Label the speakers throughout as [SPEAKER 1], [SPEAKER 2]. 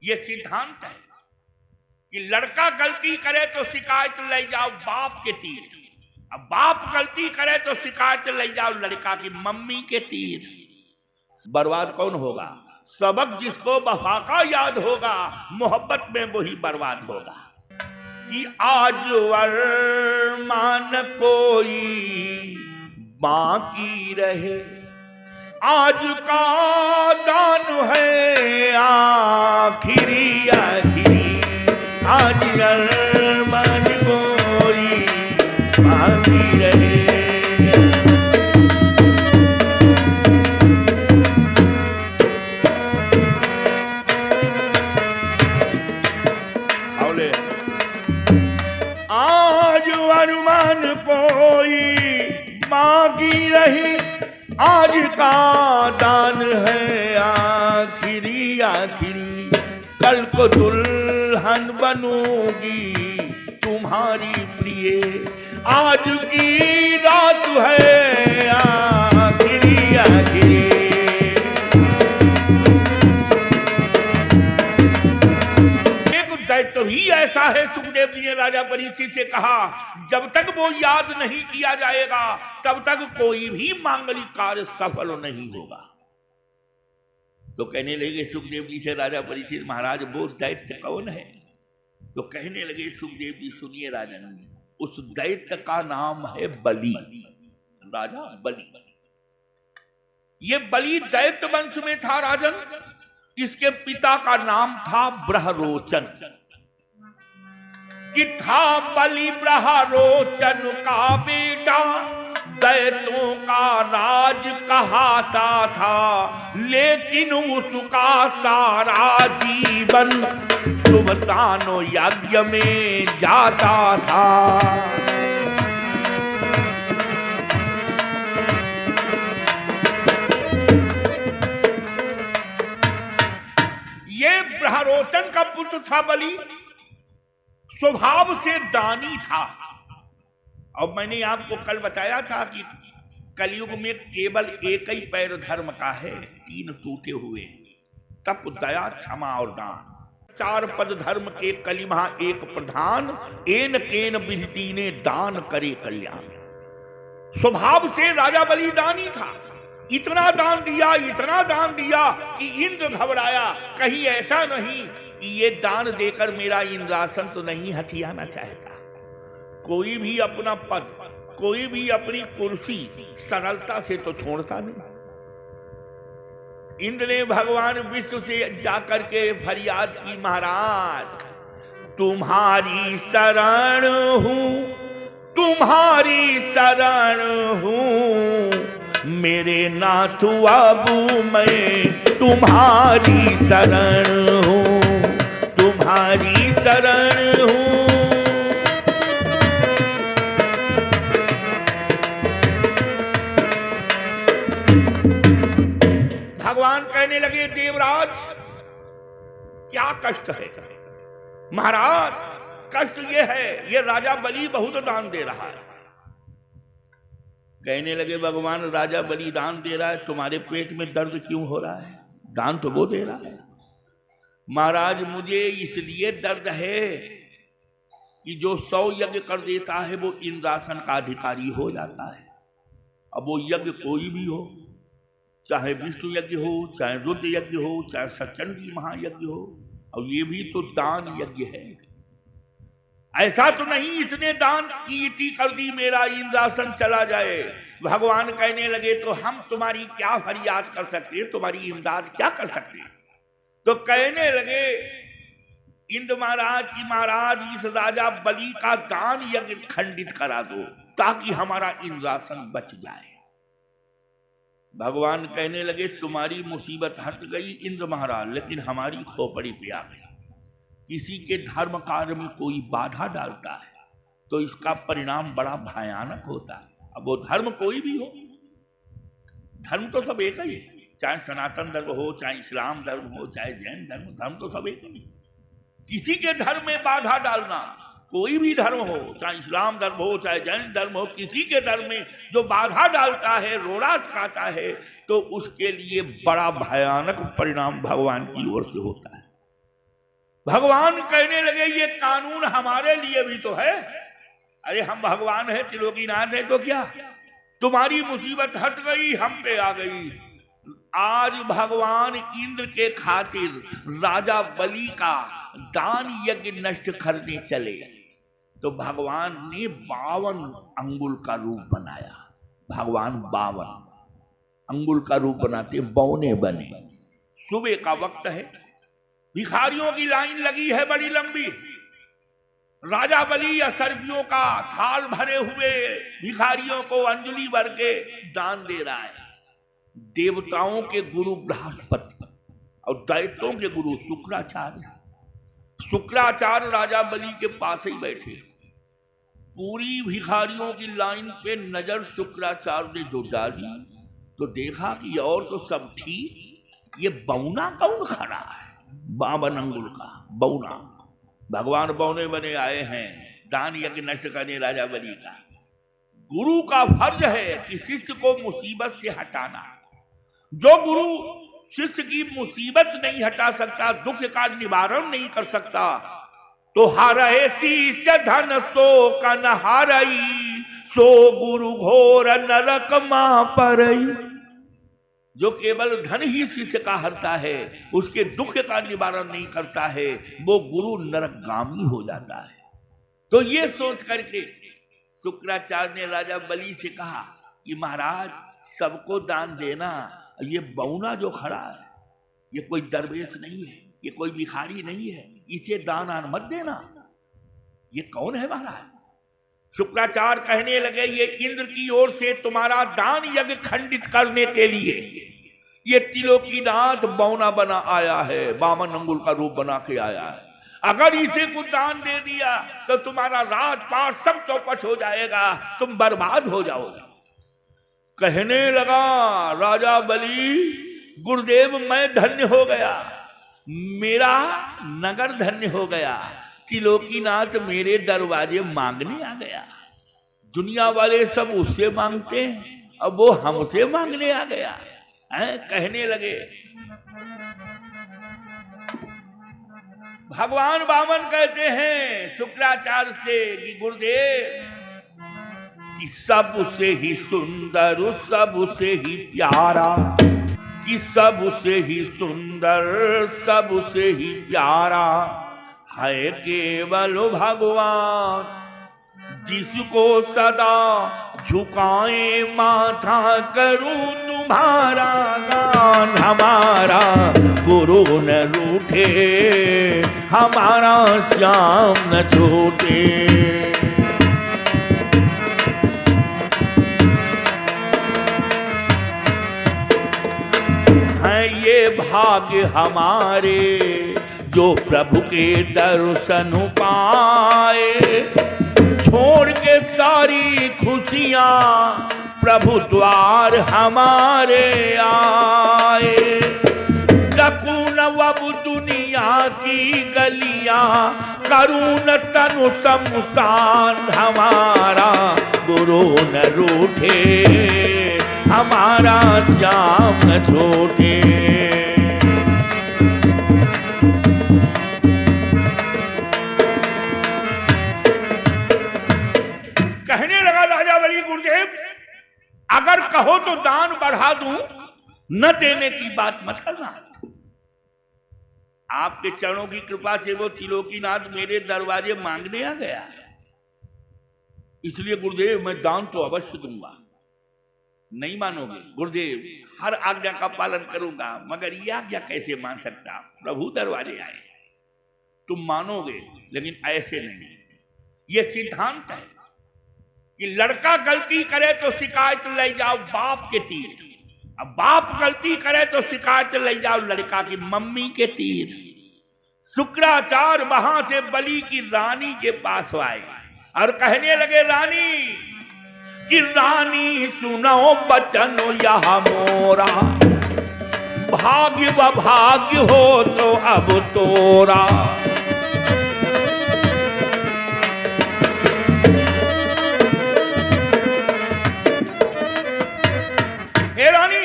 [SPEAKER 1] ये सिद्धांत है कि लड़का गलती करे तो शिकायत ले जाओ बाप के तीर, अब बाप गलती करे तो शिकायत ले जाओ लड़का की मम्मी के तीर। बर्बाद कौन होगा? सबक जिसको वफा का याद होगा, मोहब्बत में वही बर्बाद होगा। कि आज अरमान कोई बाकी रहे, आज का दान है आखिरी आखिरी, आज अरमान कोई बाकी रहे। आज अरमान कोई बाकी रही, आज का दान है आखिरी आखिरी। कल को दुल्हन बनूंगी तुम्हारी प्रिय, आज की रात है आखिरी आखिरी। तो ही ऐसा है, सुखदेव जी ने राजा परीक्षित से कहा, जब तक वो याद नहीं किया जाएगा तब तक कोई भी मांगलिक कार्य सफल नहीं होगा। तो कहने लगे सुखदेव जी से राजा परीक्षित, महाराज वो दैत्य कौन है? तो कहने लगे सुखदेव जी, सुनिए राजन, उस दैत्य का नाम है बलि, राजा बलि। ये बलि दैत्य वंश में था राजन। इसके पिता का नाम था ब्रहरोचन। कि था बलि ब्रहरोचन का बेटा, दैत्यों का राज कहाता था, लेकिन उसका सारा जीवन सुबतानो यज्ञ में जाता था। ये ब्रहरोचन का पुत्र था बलि, स्वभाव से दानी था। अब मैंने आपको कल बताया था कि कलयुग में केवल एक ही पैर धर्म का है, तीन टूटे हुए, तप दया क्षमा और दान। चार पद धर्म के कलिमा एक प्रधान, एन केन विधि ने दान करे कल्याण। स्वभाव से राजा बलि दानी था। इतना दान दिया, इतना दान दिया कि इंद्र घबराया, कहीं ऐसा नहीं कि ये दान देकर मेरा इंद्रासन तो नहीं हथियाना चाहेगा। कोई भी अपना पद, कोई भी अपनी कुर्सी सरलता से तो छोड़ता नहीं। इंद्र ने भगवान विष्णु से जाकर के फरियाद की, महाराज तुम्हारी शरण हूं, तुम्हारी शरण हूं, मेरे नाथ बाबू मैं तुम्हारी शरण हूं, तुम्हारी शरण हूं। भगवान कहने लगे, देवराज क्या कष्ट है? महाराज कष्ट ये है, ये राजा बलि बहुत दान दे रहा है। कहने लगे भगवान, राजा बलि दान दे रहा है, तुम्हारे पेट में दर्द क्यों हो रहा है? दान तो वो दे रहा है। महाराज मुझे इसलिए दर्द है कि जो 100 यज्ञ कर देता है वो इंद्रासन का अधिकारी हो जाता है। अब वो यज्ञ कोई भी हो, चाहे विष्णु यज्ञ हो, चाहे रुद्र यज्ञ हो, चाहे सचंडी महायज्ञ हो, और ये भी तो दान यज्ञ है। ऐसा तो नहीं इसने दान की इति कर दी मेरा इंद्रासन चला जाए। भगवान कहने लगे, तो हम तुम्हारी क्या फरियाद कर सकते हैं, तुम्हारी इमदाद क्या कर सकते हैं? तो कहने लगे इंद्र महाराज की, महाराज इस राजा बलि का दान यज्ञ खंडित करा दो ताकि हमारा इंद्रासन बच जाए। भगवान कहने लगे, तुम्हारी मुसीबत हट गई इंद्र महाराज, लेकिन हमारी खोपड़ी पे आ गई। किसी के धर्म कार्य में कोई बाधा डालता है तो इसका परिणाम बड़ा भयानक होता है। अब वो धर्म कोई भी हो, धर्म तो सब एक ही है, चाहे सनातन धर्म हो, चाहे इस्लाम धर्म हो, चाहे जैन धर्म, धर्म तो सब एक ही। किसी के धर्म में बाधा डालना, कोई भी धर्म हो, चाहे इस्लाम धर्म हो, चाहे जैन धर्म हो, किसी के धर्म में जो बाधा डालता है, रोड़ा अटकाता है, तो उसके लिए बड़ा भयानक परिणाम भगवान की ओर से होता है। भगवान कहने लगे ये कानून हमारे लिए भी तो है। अरे हम भगवान है, त्रिलोकीनाथ है, तो क्या तुम्हारी मुसीबत हट गई, हम पे आ गई। आज भगवान इंद्र के खातिर राजा बलि का दान यज्ञ नष्ट करने चले तो भगवान ने 52 अंगुल का रूप बनाया। भगवान 52 अंगुल का रूप बनाते बौने बने। सुबह का वक्त है, भिखारियों की लाइन लगी है बड़ी लंबी। राजा बलि असरफियों का थाल भरे हुए भिखारियों को अंजलि भर के दान दे रहा है। देवताओं के गुरु बृहस्पति और दैत्यों के गुरु शुक्राचार्य राजा बलि के पास ही बैठे। पूरी भिखारियों की लाइन पे नजर शुक्राचार्य ने जो डाली तो देखा कि और तो सब ठीक, ये बौना कौन खड़ा है? 52 अंगुल का बौना। भगवान बौने बने आए हैं दान यज्ञ नष्ट करने राजा बलि का। गुरु का फर्ज है कि शिष्य को मुसीबत से हटाना। जो गुरु शिष्य की मुसीबत नहीं हटा सकता, दुख का निवारण नहीं कर सकता, तो हारे शीश धन सो कन हारई, सो गुरु घोर नरक मां परई। जो केवल धन ही शिष्य का हरता है, उसके दुख का निवारण नहीं करता है, वो गुरु नरकगामी हो जाता है। तो ये सोच करके शुक्राचार्य ने राजा बलि से कहा कि महाराज सबको दान देना, ये बौना जो खड़ा है ये कोई दरवेश नहीं है, ये कोई भिखारी नहीं है, इसे दान आन मत देना। ये कौन है महाराज? शुक्राचार्य कहने लगे ये इंद्र की ओर से तुम्हारा दान यज्ञ खंडित करने के लिए ये त्रिलोकीनाथ बौना बना आया है, 52 अंगुल का रूप बना के आया है। अगर इसे कुछ दान दे दिया तो तुम्हारा राजपाट सब चौपट हो जाएगा, तुम बर्बाद हो जाओगे। कहने लगा राजा बलि, गुरुदेव मैं धन्य हो गया, मेरा नगर धन्य हो गया, त्रिलोकीनाथ मेरे दरवाजे मांगने आ गया। दुनिया वाले सब उससे मांगते हैं, अब वो हमसे मांगने आ गया है। कहने लगे भगवान वामन कहते हैं शुक्राचार्य से कि गुरुदेव कि सबसे ही सुंदर, सबसे ही प्यारा, कि सबसे ही सुंदर, सबसे ही प्यारा है केवल भगवान, जिसको सदा झुकाए माथा करूं तुम्हारा गान। हमारा गुरु न रूठे, हमारा श्याम न छूटे। हैं ये भाग्य हमारे जो प्रभु के दर्शन पाए, छोड़ के सारी खुशियां प्रभु द्वार हमारे आए। सकून अब दुनिया की गलियां, करुण तनु शमशान, हमारा गुरु न रूठे, हमारा श्याम न छोटे। कहने लगा राजा बलि, गुरुदेव अगर कहो तो दान बढ़ा दूं, न देने की बात मत करना। आपके चरणों की कृपा से वो त्रिलोकीनाथ मेरे दरवाजे मांगने आ गया, इसलिए गुरुदेव मैं दान तो अवश्य दूंगा। नहीं मानोगे? गुरुदेव हर आज्ञा का पालन करूंगा, मगर ये आज्ञा कैसे मान सकता? प्रभु दरवाजे आए, तुम मानोगे, लेकिन ऐसे नहीं। ये सिद्धांत है कि लड़का गलती करे तो शिकायत ले जाओ बाप के तीर, अब बाप गलती करे तो शिकायत ले जाओ लड़का की मम्मी के तीर। शुक्राचार्य वहां से बलि की रानी के पास आए और कहने लगे रानी कि रानी सुनो बचन यह मोरा, भाग्य व भाग्य हो तो अब तोरा। हे रानी,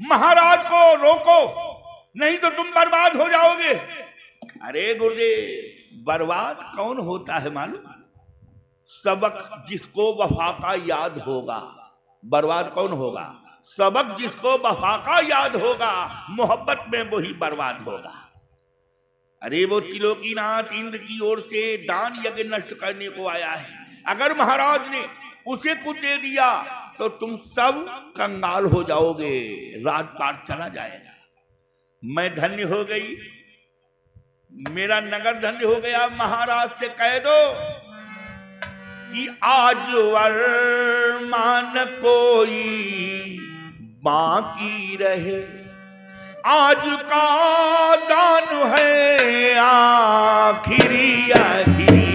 [SPEAKER 1] महाराज को रोको, नहीं तो तुम बर्बाद हो जाओगे। अरे गुरुदेव, बर्बाद कौन होता है मालूम? सबक जिसको वफा का याद होगा। बर्बाद कौन होगा? सबक जिसको वफा का याद होगा, मोहब्बत में वही बर्बाद होगा। अरे वो त्रिलोकीनाथ इंद्र की ओर से दान यज्ञ नष्ट करने को आया है। अगर महाराज ने उसे कुछ दे दिया तो तुम सब कंगाल हो जाओगे, राजपाट चला जाएगा। मैं धन्य हो गई, मेरा नगर धन्य हो गया। महाराज से कह दो कि आज वरमान कोई बाकी रहे, आज का दान है आखिरी आखिरी,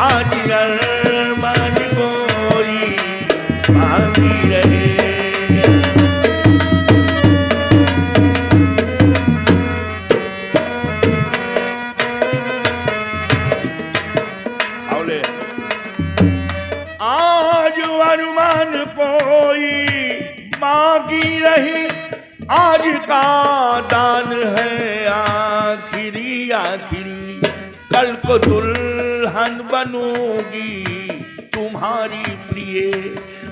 [SPEAKER 1] आज वरमान कोई बाकी रहे। आज वरमान कोई बाकी रही, आज का दान है आखिरी आखिरी, कल को दुल्हन बनूंगी तुम्हारी प्रिय,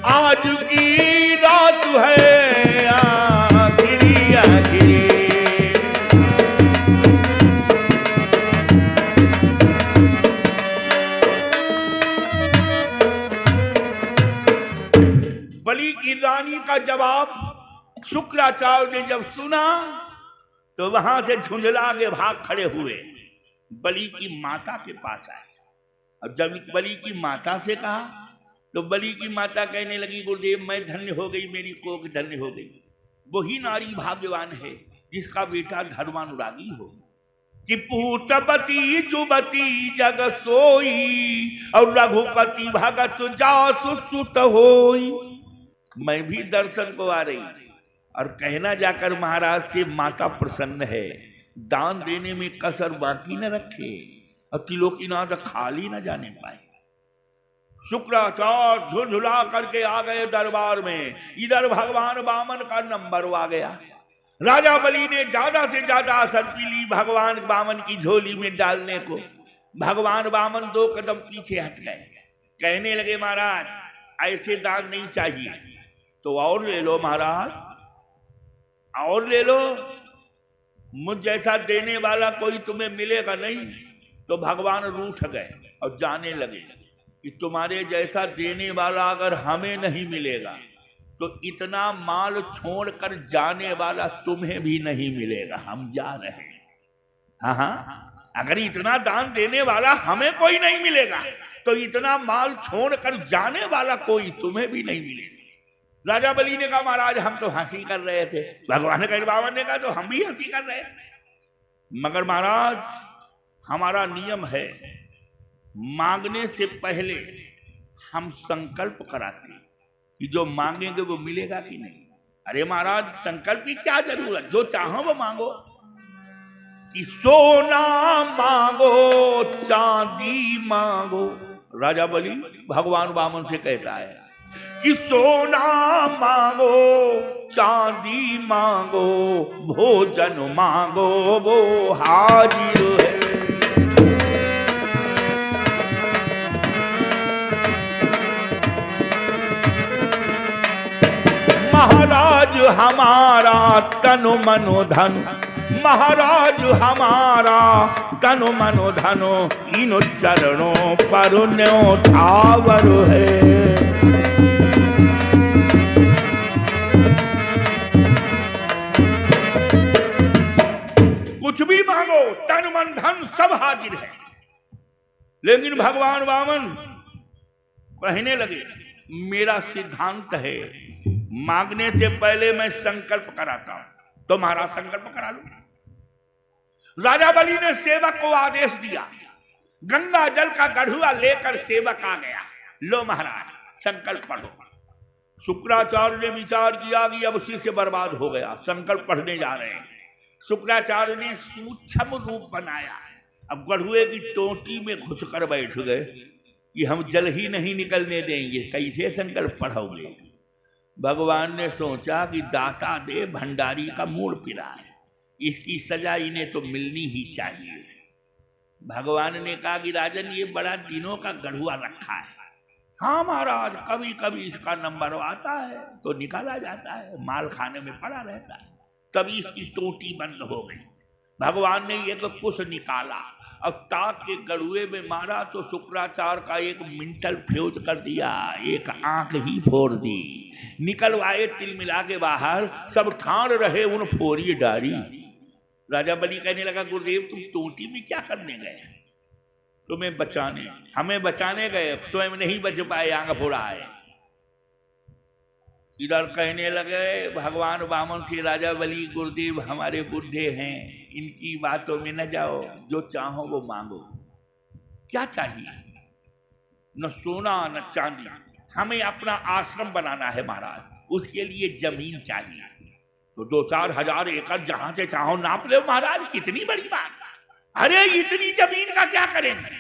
[SPEAKER 1] आज की रात है आखिरी आखिरी। बलि की रानी का जवाब शुक्राचार्य ने जब सुना तो वहां से झुंझला के भाग खड़े हुए, बलि की माता के पास आए। और जब बलि की माता से कहा तो बलि की माता कहने लगी, गुरुदेव मैं धन्य हो गई, मेरी कोख धन्य हो गई। वही नारी भाग्यवान है जिसका बेटा धर्मानुरागी हो। कि पूतपति जुबती जग सोई, और रघुपति भगत जासु सुत होई। मैं भी दर्शन को आ रही और कहना जाकर महाराज से माता प्रसन्न है, दान देने में कसर बाकी न रखे और त्रिलोकीनाथ खाली न जाने पाए। शुक्राचार्य झुंझुला करके आ गए दरबार में। इधर भगवान वामन का नंबर आ गया। राजा बलि ने ज्यादा से ज्यादा असर की ली भगवान वामन की झोली में डालने को। भगवान वामन 2 कदम पीछे हट गए, कहने लगे महाराज ऐसे दान नहीं चाहिए, तो और ले लो महाराज, और ले लो, मुझ जैसा देने वाला कोई तुम्हें मिलेगा नहीं। तो भगवान रूठ गए और जाने लगे कि तुम्हारे जैसा देने वाला अगर हमें नहीं मिलेगा तो इतना माल छोड़कर जाने वाला तुम्हें भी नहीं मिलेगा, हम जा रहे हैं। हाँ हाँ, अगर इतना दान देने वाला हमें कोई नहीं मिलेगा तो इतना माल छोड़कर जाने वाला कोई तुम्हें भी नहीं मिलेगा। राजा बलि ने कहा महाराज हम तो हंसी कर रहे थे। भगवान वामन ने कहा तो हम भी हंसी कर रहे हैं, मगर महाराज हमारा नियम है मांगने से पहले हम संकल्प कराते कि जो मांगेंगे वो मिलेगा कि नहीं। अरे महाराज संकल्प की क्या जरूरत, जो चाहो वो मांगो। कि सोना मांगो चांदी मांगो, राजा बलि भगवान वामन से कहता है कि सोना मांगो चांदी मांगो, भोजन मांगो वो हाजिर है। महाराज हमारा तनु मनो धन, महाराज हमारा तनु मनो धनो, इन चरणों पर न्योछावर है। कुछ भी मांगो, तन मन धन सब हाजिर है। लेकिन भगवान वामन कहने लगे मेरा सिद्धांत है मांगने से पहले मैं संकल्प कराता हूं, तो महाराज संकल्प करा लो। राजा बलि ने सेवक को आदेश दिया, गंगा जल का गढ़ुआ लेकर सेवक आ गया, लो महाराज संकल्प पढ़ो। शुक्राचार्य ने विचार किया कि अब शिष्य बर्बाद हो गया, संकल्प पढ़ने जा रहे हैं। शुक्राचार्य ने सूक्ष्म रूप बनाया, अब गढ़ुए की टोटी में घुसकर बैठ गए कि हम जल ही नहीं निकलने देंगे, कैसे संकल्प पढ़ोगे। भगवान ने सोचा कि दाता दे भंडारी का मूड पिरा है, इसकी सजा इन्हें तो मिलनी ही चाहिए। भगवान ने कहा कि राजन ये बड़ा दिनों का गढ़ुआ रखा है। हाँ महाराज, कभी कभी इसका नंबर आता है तो निकाला जाता है, माल खाने में पड़ा रहता है। तभी इसकी टोटी बंद हो गई। भगवान ने एक कुश निकाला और ताक के गड़ुए में मारा तो शुक्राचार्य का एक मिंटल फ्यूज कर दिया, एक आंख ही फोड़ दी। निकलवाए तिल मिला के बाहर, सब ठाण रहे उन फोड़ी डारी। राजा बलि कहने लगा गुरुदेव तुम टोटी में क्या करने गए? तुम्हें बचाने, हमें बचाने गए, स्वयं नहीं बच पाए, आंख फोड़ा है। इधर कहने लगे भगवान वामन से राजा बलि गुरुदेव हमारे बुढ़े हैं, इनकी बातों में न जाओ, जो चाहो वो मांगो। क्या चाहिए? न सोना न चांदी, हमें अपना आश्रम बनाना है महाराज, उसके लिए जमीन चाहिए। तो 2-4 हजार एकड़ जहां से चाहो नाप ले महाराज, कितनी बड़ी बात। अरे इतनी जमीन का क्या करेंगे?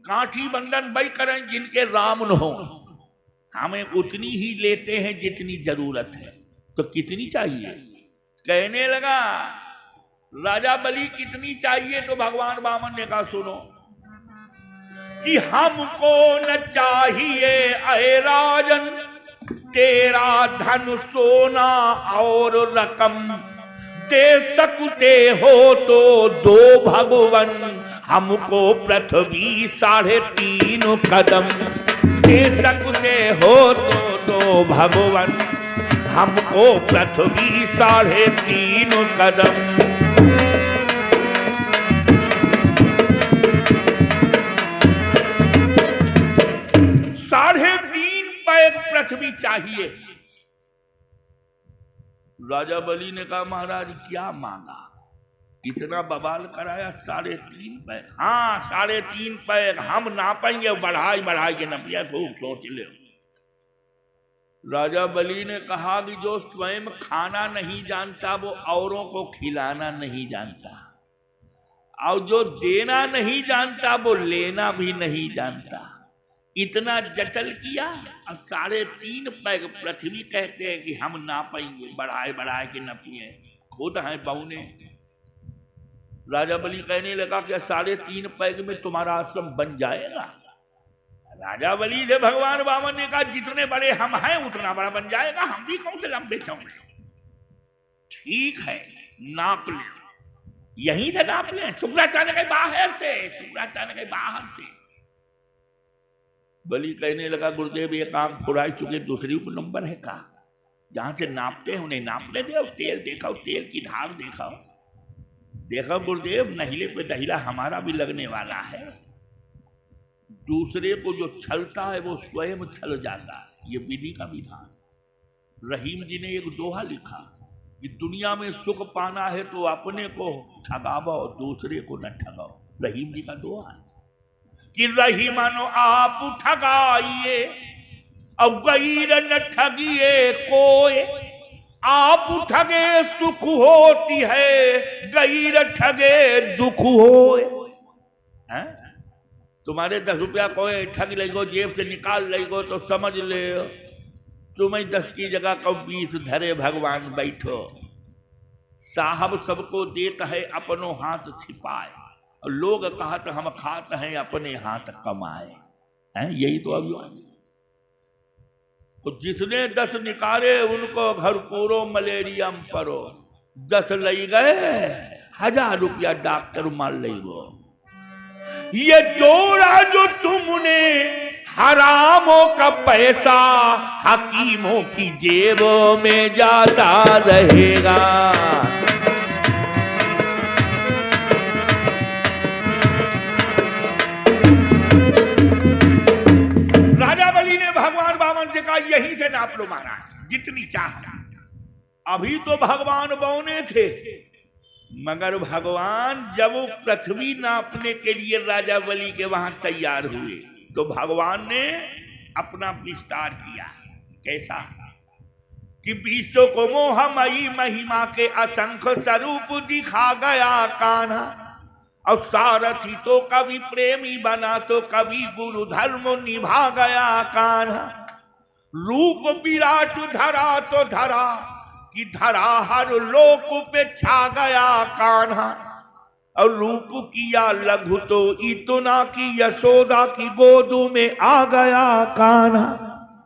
[SPEAKER 1] गांठी बंधन वही करें जिनके राम न हो। हमें उतनी ही लेते हैं जितनी जरूरत है। तो कितनी चाहिए? कहने लगा राजा बलि कितनी चाहिए? तो भगवान वामन ने कहा सुनो कि हमको न चाहिए अहे राजन तेरा धन सोना और रकम, दे सकते हो तो दो भगवन, हमको पृथ्वी 3.5 कदम। दे सकते हो तो दो भगवन, हमको पृथ्वी 3.5 कदम। 3.5 पैर पृथ्वी चाहिए। राजा बलि ने कहा महाराज क्या मांगा? इतना बवाल कराया, 3.5 पैर। हाँ 3.5 पैर हम नापेंगे, बढ़ाई के नपिया, खूब सोच ले। राजा बलि ने कहा कि जो स्वयं खाना नहीं जानता वो औरों को खिलाना नहीं जानता, और जो देना नहीं जानता वो लेना भी नहीं जानता। इतना जटल किया और 3.5 पैर पृथ्वी कहते हैं कि हम नापेंगे, बढ़ाए के नपिए, खुद हैं बौने। राजा बलि कहने लगा कि 3.5 पैर में तुम्हारा आश्रम बन जाएगा? राजा बलि से भगवान वामन ने कहा जितने बड़े हम हैं उतना बड़ा बन जाएगा, हम भी कौन से लंबे चौड़े। ठीक है नाप ले, यहीं से नाप ले, शुक्राचार्य के बाहर से, शुक्राचार्य के बाहर से। बलि कहने लगा गुरुदेव एक आंख फुराई चुके, दूसरी ऊपर नंबर है का? जहां से नापते हैं उन्हें नापने दे। तेल देखा, तेल की धार देखा, देखा गुरुदेव नहीले पे दहीला हमारा भी लगने वाला है। दूसरे को जो छलता है वो स्वयं छल जाता है, ये विधि का विधान। रहीम जी ने एक दोहा लिखा कि दुनिया में सुख पाना है तो अपने को ठगाओ, दूसरे को न ठगाओ। रहीम जी का दोहा है कि रहीमनो आप ठगाइए और गैर न ठगिए कोई, आप ठगे सुख होती है, गैर ठगे दुख होए। तुम्हारे 10 रुपया कोई ठग लेगो, जेब से निकाल लेगो तो समझ ले तुम्हें 10 की जगह को 20 धरे भगवान बैठो। साहब सबको देता है अपनों हाथ छिपाए, और लोग कहते हम खाते हैं अपने हाथ कमाए हैं। यही तो अभिमान। तो जिसने 10 निकाले उनको घर पूरो मलेरियम परो, 10 ले गए 1000 रुपया डॉक्टर मार ले गो। ये जोड़ा जो तुमने हरामों का पैसा हकीमों की जेबों में जाता रहेगा। राजा बलि ने भगवान वामन से कहा यहीं से नाप लो महाराज जितनी चाहे। अभी तो भगवान बौने थे, मगर भगवान जब पृथ्वी नापने के लिए राजा बलि के वहां तैयार हुए तो भगवान ने अपना विस्तार किया। कैसा कि विश्व को मोहमयी महिमा के असंख्य स्वरूप दिखा गया कान्हा, और सारथी तो कभी प्रेमी बना तो कभी गुरु धर्म निभा गया कान्हा। रूप विराट धरा तो धरा कि धरा हर लोक पे छा गया कान्हा। और रूप किया लघु तो इतना की यशोदा की गोदू में आ गया कान्हा।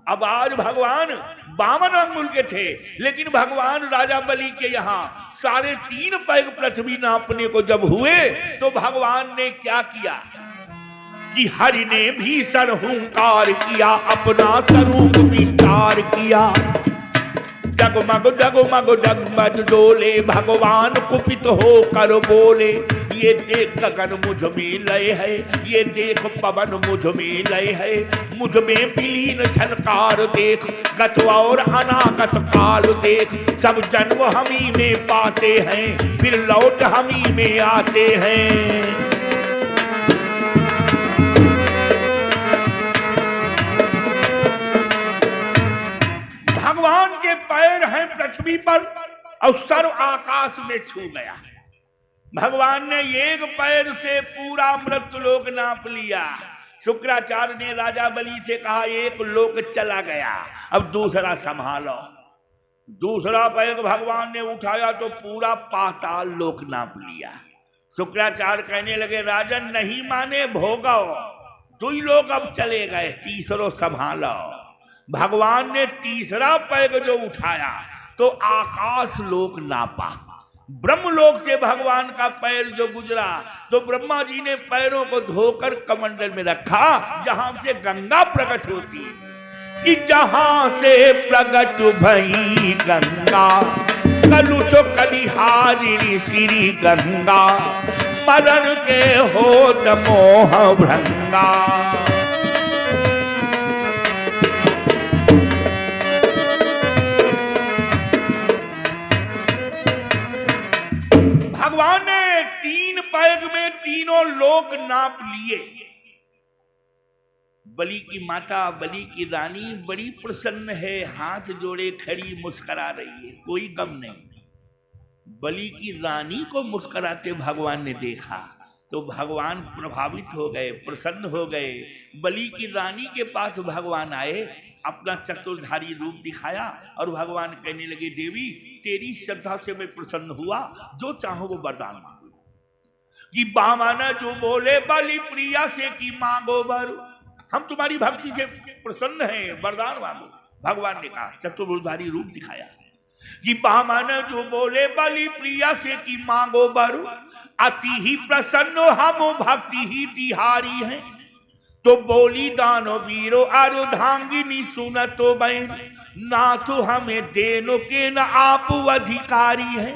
[SPEAKER 1] अब आज भगवान 52 अंगुल के थे, लेकिन भगवान राजा बलि के यहाँ 3.5 पैग पृथ्वी नापने को जब हुए तो भगवान ने क्या किया कि हरि ने भीषण हुंकार किया, अपना स्वरूप विस्तार किया। जगमग जगमग जगमग डोले, भगवान कुपित हो कर बोले, ये देख गगन मुझ में लय है, ये देख पवन मुझ में लय है, मुझ में विलीन झनकार देख, गत और अनागत काल देख, सब जन्म हमी में पाते हैं, फिर लौट हमी में आते हैं। भगवान के पैर हैं पृथ्वी पर और सर आकाश में छू गया। भगवान ने एक पैर से पूरा मृत्युलोक नाप लिया। शुक्राचार्य ने राजा बलि से कहा एक लोक चला गया, अब दूसरा संभालो। दूसरा पैर भगवान ने उठाया तो पूरा पाताल लोक नाप लिया। शुक्राचार्य कहने लगे राजन नहीं माने भोगो, 2 लोग अब चले गए, तीसरो संभालो। भगवान ने तीसरा पैग जो उठाया तो आकाश लोक नापा। ब्रह्मलोक से भगवान का पैर जो गुजरा तो ब्रह्मा जी ने पैरों को धोकर कमंडल में रखा जहां से गंगा प्रकट होती है कि जहां से प्रकट भई गंगा, कलुष कलिहारिणी श्री गंगा, मरण के होत मोह भृंगा। भगवान ने 3 पैग में तीनों लोक नाप लिए। बलि की माता, बलि की रानी बड़ी प्रसन्न है, हाथ जोड़े खड़ी मुस्कुरा रही है, कोई गम नहीं। बलि की रानी को मुस्कुराते भगवान ने देखा तो भगवान प्रभावित हो गए, प्रसन्न हो गए। बलि की रानी के पास भगवान आए, अपना चतुर्धारी रूप दिखाया और भगवान कहने लगे देवी तेरी श्रद्धा से मैं प्रसन्न हुआ, जो चाहो वो वरदान मांगो। कि बामाना जो बोले बलि प्रिया से की मांगो वर, हम तुम्हारी भक्ति से प्रसन्न हैं, वरदान मांगो। भगवान ने कहा, चतुर्धारी रूप दिखाया कि बामाना जो बोले बलि प्रिया से की मांगो वर, अति ही प्रसन्न हम भक्ति ही तिहारी हैं। तो बोली दानो वीरो अर्धांगिनी सुनतो बहन, ना तो हमें देनो के न आप अधिकारी है।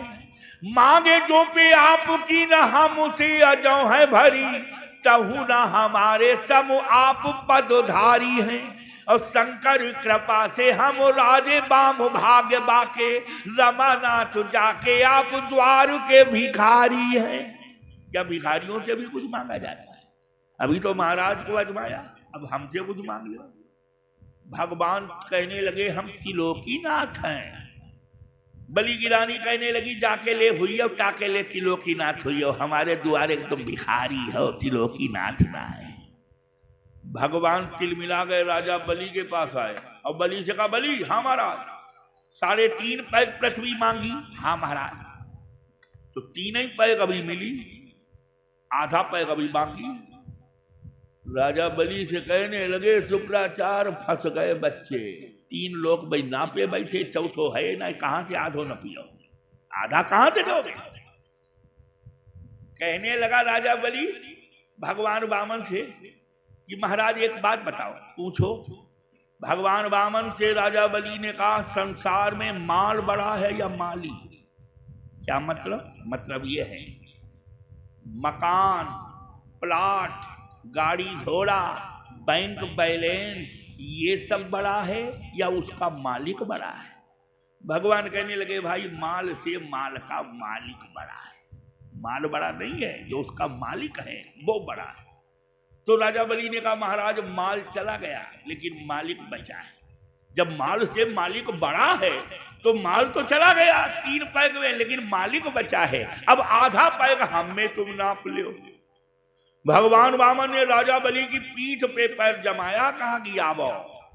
[SPEAKER 1] मांगे जो पे आपकी न हमसे अजो है भरी, तहु न हमारे सम आप पदधारी हैं। और शंकर कृपा से हम राजे बाम भाग्य बाके, रमानाथ जाके आप द्वार के भिखारी हैं। क्या भिखारियों से भी कुछ मांगा जाता है? अभी तो महाराज को अजमाया, अब हमसे कुछ मांग लो। भगवान कहने लगे हम त्रिलोकीनाथ हैं। बलि की रानी कहने लगी जाके ले हुई हो, ताके ले त्रिलोकीनाथ हुई हो, हमारे द्वारे तुम भिखारी हो, त्रिलोकीनाथ ना है। भगवान तिलमिला गए, राजा बलि के पास आए और बलि से कहा बलि हाँ महाराज, 3.5 पैग पृथ्वी मांगी। हाँ महाराज। तो 3 ही पैग अभी मिली, आधा पैग अभी बाकी। राजा बलि से कहने लगे शुक्राचार्य फंस गए बच्चे, 3 लोग भाई नापे बैठे, चौथो है ना, कहां से आधो न पियो, आधा कहां से दोगे? कहने लगा राजा बलि भगवान वामन से कि महाराज एक बात बताओ, पूछो। भगवान वामन से राजा बलि ने कहा संसार में माल बड़ा है या माली? क्या मतलब? मतलब ये है मकान, प्लाट, गाड़ी घोड़ा, बैंक बैलेंस, ये सब बड़ा है या उसका मालिक बड़ा है? भगवान कहने लगे भाई माल से माल का मालिक बड़ा है, माल बड़ा नहीं है, जो उसका मालिक है वो बड़ा है। तो राजा बलि ने कहा महाराज माल चला गया लेकिन मालिक बचा है। जब माल से मालिक बड़ा है तो माल तो चला गया 3 पैग में, लेकिन मालिक बचा है, अब आधा पैग हम में तुम नाप लो। भगवान वामन ने राजा बलि की पीठ पे पैर जमाया, कहा कि आवो,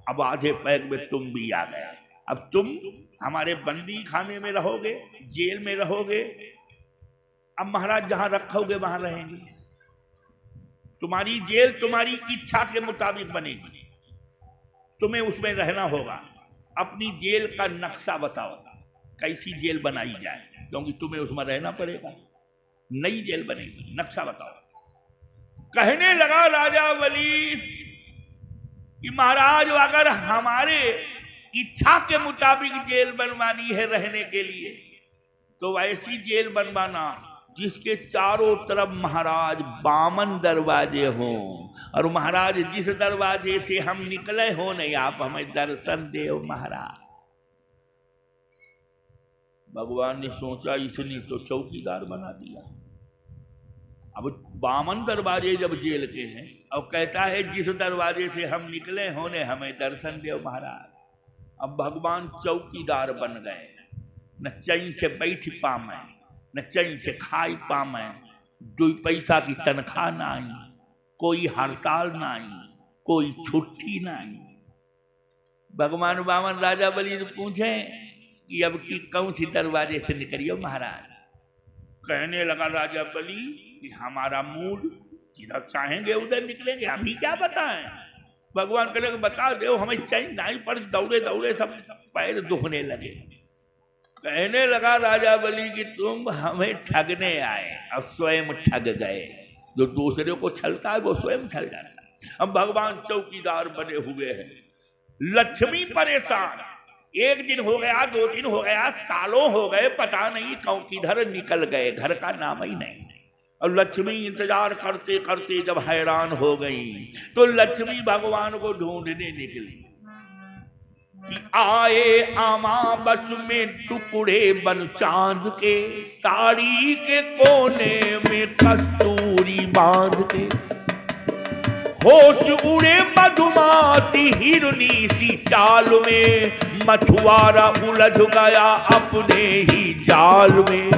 [SPEAKER 1] अब आधे पैग में तुम भी आ गए, अब तुम हमारे बंदी खाने में रहोगे, जेल में रहोगे, अब महाराज जहां रखोगे वहां रहेंगे। तुम्हारी जेल तुम्हारी इच्छा के मुताबिक बनेगी, तुम्हें उसमें रहना होगा। अपनी जेल का नक्शा बताओ, कैसी जेल बनाई जाए, क्योंकि तुम्हें उसमें रहना पड़ेगा। नई जेल बनेगी, नक्शा बताओ। कहने लगा राजा वलीद कि महाराज अगर हमारे इच्छा के मुताबिक जेल बनवानी है रहने के लिए, तो ऐसी जेल बनवाना जिसके चारों तरफ महाराज 52 दरवाजे हों, और महाराज जिस दरवाजे से हम निकले हो नहीं, आप हमें दर्शन देव महाराज। भगवान ने सोचा इसने तो चौकीदार बना दिया। अब 52 दरवाजे जब जेल के हैं, अब कहता है जिस दरवाजे से हम निकले होने हमें दर्शन देव महाराज। अब भगवान चौकीदार बन गए, न चैन से बैठ पामे, न चैन से खाई पामे, 2 पैसा की तनख्वाह ना आई, कोई हड़ताल ना आई, कोई छुट्टी ना आई। भगवान वामन राजा बलि पूछे कि अब की कौन सी दरवाजे से निकलियो महाराज। कहने लगा राजा बलि कि हमारा मूड जिधर चाहेंगे उधर निकलेंगे, अभी क्या बताएं। भगवान कहने लगे बता दो, हमें चैन नहीं पर दौड़े दौड़े सब पैर दुखने लगे। कहने लगा राजा बलि कि तुम हमें ठगने आए, अब स्वयं ठग गए। जो दूसरे को छलता है वो स्वयं छल जाता है। अब भगवान चौकीदार बने हुए हैं। लक्ष्मी परेशान, एक दिन हो गया, 2 दिन हो गया, सालों हो गए, पता नहीं कौन किधर निकल गए, घर का नाम ही नहीं। और लक्ष्मी इंतजार करते करते जब हैरान हो गई, तो लक्ष्मी भगवान को ढूंढने निकली कि आए अमावस में टुकड़े बन चांद के, साड़ी के कोने में कस्तूरी बांध के, होश उड़े मधुमाती हिरनी सी चाल में, मछुआरा उलझ गया अपने ही जाल में।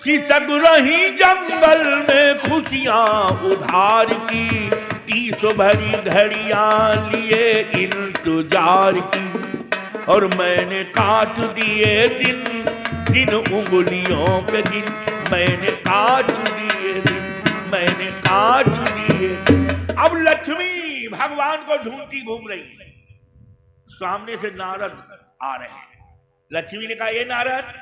[SPEAKER 1] सिसक रही जंगल में खुशियां उधार की, 30 भरी घड़ियां लिए इंतजार की, और मैंने काट दिए दिन दिन उंगलियों पे गिन, मैंने काट दिए दिन, मैंने काट दिए। अब लक्ष्मी भगवान को ढूंढती घूम रही है। सामने से नारद आ रहे हैं। लक्ष्मी ने कहा ये नारद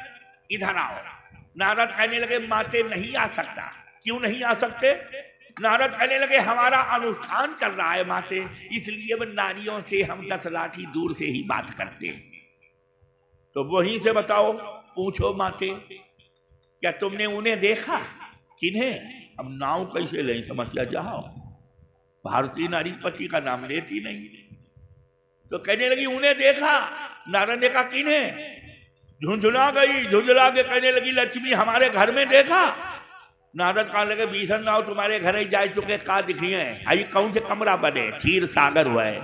[SPEAKER 1] इधर आओ। नारद कहने लगे माते नहीं आ सकता। क्यों नहीं आ सकते? नारद कहने लगे हमारा अनुष्ठान चल रहा है माते, इसलिए वो नारियों से हम 10 लाठी दूर से ही बात करते हैं। तो वहीं से बताओ, पूछो माते क्या तुमने उन्हें देखा? किन्हें? अब नाम कैसे लें, समस्या जाओ। भारतीय नारी पति का नाम लेती नहीं। तो कहने लगी उन्हें देखा। नारद ने कहा किन्हें? झुंझुला गई, झुंझुला के कहने लगी लक्ष्मी हमारे घर में देखा। नारद कहने लगे भीषण राव तुम्हारे घर ही जा चुके, का दिखिए आई कौन से कमरा बने, क्षीर सागर हुआ है।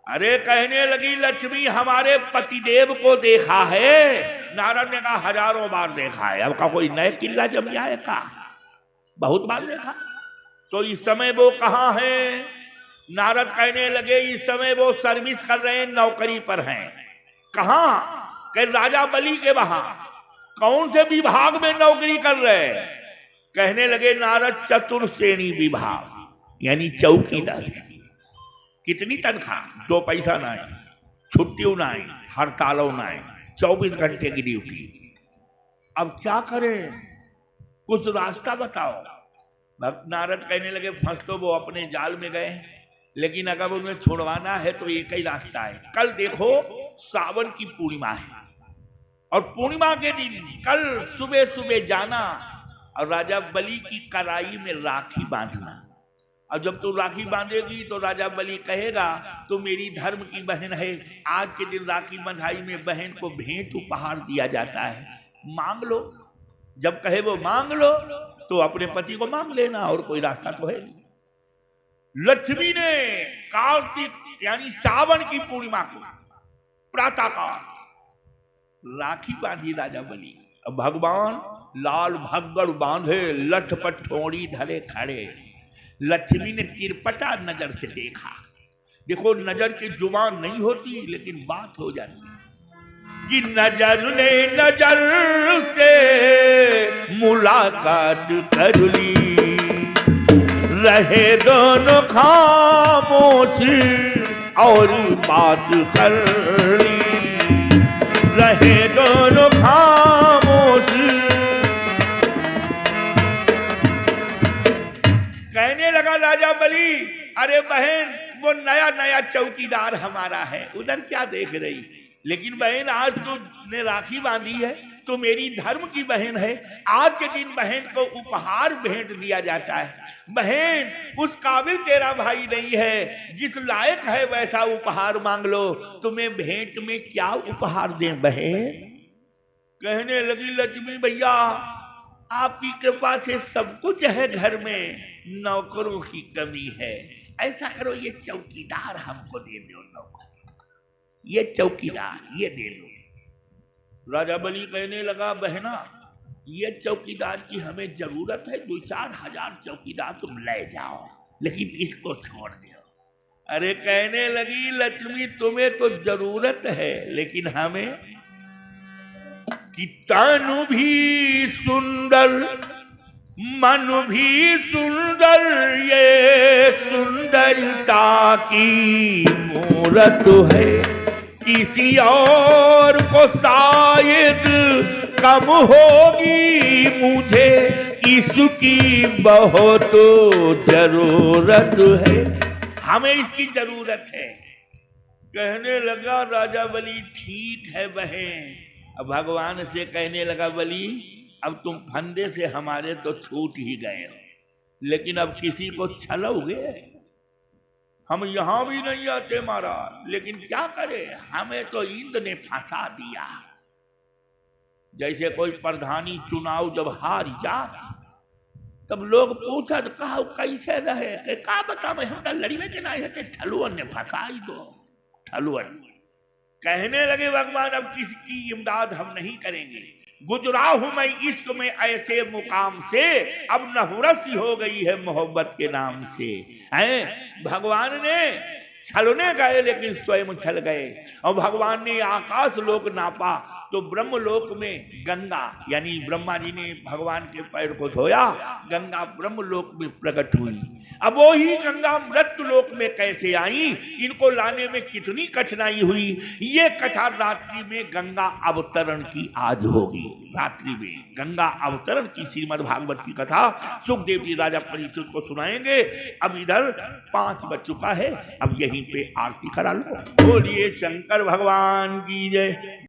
[SPEAKER 1] अरे कहने लगी लक्ष्मी हमारे पतिदेव को देखा है। नारद ने कहा हजारों बार देखा है, अब का कोई नए किला जम जाए का, बहुत बार देखा। तो इस समय वो कहाँ है? नारद कहने लगे इस समय वो सर्विस कर रहे हैं, नौकरी पर हैं। कहाँ? कि राजा बलि के वहां। कौन से विभाग में नौकरी कर रहे? कहने लगे नारद चतुर्श्रेणी विभाग, यानी चौकीदार। कितनी तनख्वाह? 2 पैसा ना है, छुट्टियों ना है, हड़तालों ना है, 24 घंटे की ड्यूटी। अब क्या करें, कुछ रास्ता बताओ। नारद कहने लगे फंस तो वो अपने जाल में गए, लेकिन अगर उन्हें छुड़वाना है तो एक ही रास्ता है। कल देखो सावन की पूर्णिमा है, और पूर्णिमा के दिन कल सुबह सुबह जाना और राजा बलि की कलाई में राखी बांधना। और जब तू राखी बांधेगी तो राजा बलि कहेगा तो मेरी धर्म की बहन है, आज के दिन राखी बंधाई में बहन को भेंट उपहार दिया जाता है, मांग लो। जब कहे वो मांग लो तो अपने पति को मांग लेना, और कोई रास्ता तो है नहीं। लक्ष्मी ने कार्तिक यानी सावन की पूर्णिमा को प्रातःकाल राखी बांधी राजा बलि। अब भगवान लाल भगड़ बांधे, लठ पठोड़ी धरे खड़े। लक्ष्मी ने तिरपटा नजर से देखा। देखो नजर की जुबान नहीं होती लेकिन बात हो जाती है। कि नजर ने नजर से मुलाकात कर ली, रहे दोनों खामोश और बात कर ली, रहे दोनों खामोश। कहने लगा राजा बलि, अरे बहन वो नया नया चौकीदार हमारा है, उधर क्या देख रही? लेकिन बहन आज तुमने राखी बांधी है तो मेरी धर्म की बहन है, आज के दिन बहन को उपहार भेंट दिया जाता है। बहन उस काबिल तेरा भाई नहीं है, जिस लायक है वैसा उपहार मांग लो, तुम्हें भेंट में क्या उपहार दें बहन? कहने लगी लक्ष्मी भैया आपकी कृपा से सब कुछ है, घर में नौकरों की कमी है, ऐसा करो ये चौकीदार हमको दे दो, नौकर ये चौकीदार ये दे लो। राजा बलि कहने लगा बहना ये चौकीदार की हमें जरूरत है, 2-4 हजार चौकीदार तुम ले जाओ, लेकिन इसको छोड़ दो। अरे कहने लगी लक्ष्मी तुम्हें तो जरूरत है, लेकिन हमें कि तनु भी सुंदर मन भी सुंदर, ये सुंदरता की मूरत है, किसी और को शायद कम होगी, मुझे इसकी बहुत जरूरत है, हमें इसकी जरूरत है। कहने लगा राजा बलि ठीक है बहन। अब भगवान से कहने लगा बलि अब तुम फंदे से हमारे तो छूट ही गए हो, लेकिन अब किसी को छलोगे? हम यहां भी नहीं आते महाराज, लेकिन क्या करें, हमें तो इंद्र ने फंसा दिया। जैसे कोई प्रधानी चुनाव जब हार जाता तब लोग पूछा कहा कैसे रहे, का बता हम तो लड़ी में के ना है, ठलुअन ने फंसाई दो, ठलुअन। कहने लगे भगवान अब किसकी इमदाद हम नहीं करेंगे, गुजरा हूं मैं इश्क में ऐसे मुकाम से, अब नहुरसी हो गई है मोहब्बत के नाम से। हैं भगवान ने छलने गए लेकिन स्वयं छल गए, और भगवान ने आकाश लोक नापा तो ब्रह्मलोक में गंगा यानी ब्रह्मा जी ने भगवान के पैर को धोया, गंगा ब्रह्मलोक में प्रकट हुई। अब वो ही गंगा मृत्यु लोक में कैसे आई, इनको लाने में कितनी कठिनाई हुई। ये कथा रात्रि में गंगा अवतरण की आज होगी, रात्रि में गंगा अवतरण की श्रीमद् भागवत की कथा सुखदेव जी राजा परीक्षित को सुनाएंगे। अब इधर 5 बज चुका है, अब यहीं पे आरती करा लो। बोलिए शंकर भगवान की जय।